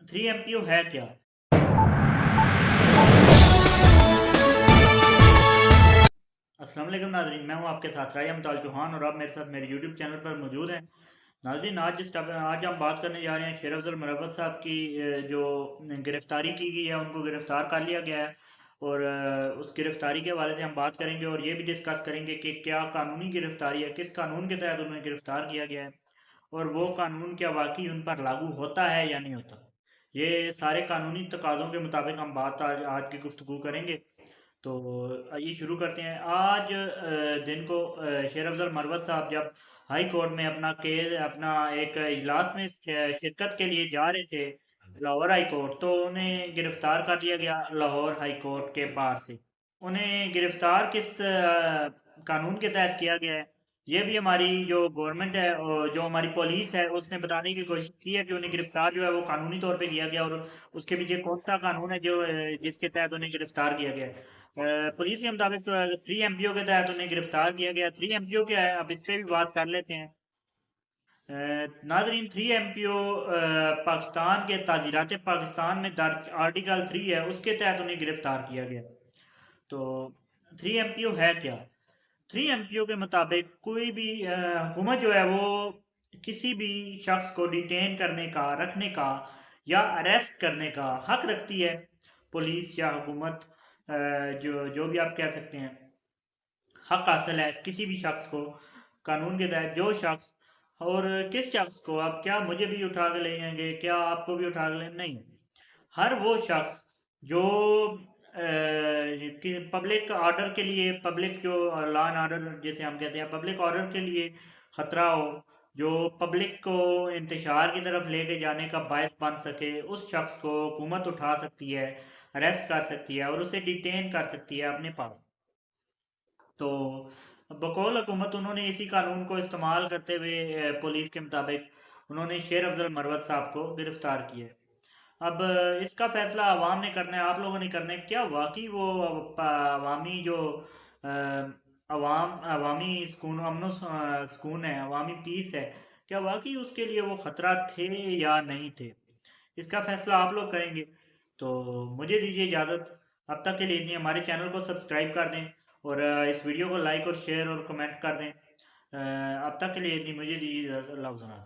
3 MPO है क्या? अस्सलाम वालेकुम नाज़रीन, मैं हूं आपके साथ राय अमताल चौहान और आप मेरे साथ मेरे यूट्यूब चैनल पर मौजूद हैं। नाज़रीन, आज हम बात करने जा रहे हैं शेर अफजल मरवत साहब की, जो गिरफ्तारी की गई है, उनको गिरफ्तार कर लिया गया है। और उस गिरफ्तारी के हवाले से हम बात करेंगे और ये भी डिस्कस करेंगे कि क्या कानूनी गिरफ्तारी है, किस कानून के तहत उन्हें गिरफ्तार किया गया है और वो कानून क्या वाकई उन पर लागू होता है या नहीं होता। ये सारे कानूनी तकाज़ों के मुताबिक हम बात आज की गुफ्तगू करेंगे। तो आइए शुरू करते हैं। आज दिन को शेर अफजल मरवत साहब जब हाई कोर्ट में अपना एक इजलास में शिरकत के लिए जा रहे थे, लाहौर हाई कोर्ट, तो उन्हें गिरफ्तार कर लिया गया लाहौर हाई कोर्ट के बाहर से। उन्हें गिरफ्तार किस कानून के तहत किया गया है, ये भी हमारी जो गवर्नमेंट है और जो हमारी पुलिस है उसने बताने की कोशिश की है कि उन्हें गिरफ्तार जो है वो कानूनी तौर पे किया गया और उसके पीछे कौन सा कानून है जो जिसके तहत उन्हें गिरफ्तार किया गया है। पुलिस के मुताबिक तो 3 MPO के तहत उन्हें गिरफ्तार किया गया। 3 MPO क्या है, अब इस पे भी बात कर लेते हैं। नाजरीन, 3 MPO पाकिस्तान के ताजीरात पाकिस्तान में दर्ज आर्टिकल 3 है, उसके तहत उन्हें गिरफ्तार किया गया। तो 3 MPO है क्या? 3 MPO के मुताबिक कोई भी हुकूमत जो है वो किसी भी शख्स को डिटेन करने का, रखने का या अरेस्ट करने का हक रखती है। पुलिस या हुकूमत, जो जो भी आप कह सकते हैं, हक हासिल है किसी भी शख्स को कानून के तहत। जो शख्स, और किस शख्स को, आप क्या मुझे भी उठा के ले जाएंगे, क्या आपको भी उठा के ले, नहीं, हर वो शख्स जो कि पब्लिक ऑर्डर के लिए, पब्लिक जो लॉ एंड ऑर्डर जैसे हम कहते हैं, पब्लिक ऑर्डर के लिए खतरा हो, जो पब्लिक को इंतशार की तरफ लेके जाने का बायस बन सके, उस शख्स को हुकूमत उठा सकती है, अरेस्ट कर सकती है और उसे डिटेन कर सकती है अपने पास। तो बकौल हुकूमत उन्होंने इसी कानून को इस्तेमाल करते हुए पुलिस के मुताबिक उन्होंने शेर अफजल मरवत साहब को गिरफ्तार किया है। अब इसका फैसला अवाम ने करना है, आप लोगों ने करना है। क्या वाकई वो अवामी जो अवामी सुकून, सुकून है, अवामी पीस है, क्या वाकई उसके लिए वो खतरा थे या नहीं थे? इसका फैसला आप लोग करेंगे। तो मुझे दीजिए इजाज़त। अब तक के लिए इतनी। हमारे चैनल को सब्सक्राइब कर दें और इस वीडियो को लाइक और शेयर और कमेंट कर दें। अब तक के लिए इतनी। मुझे दीजिए इजाज़त। अल्लाह हाफ़िज़।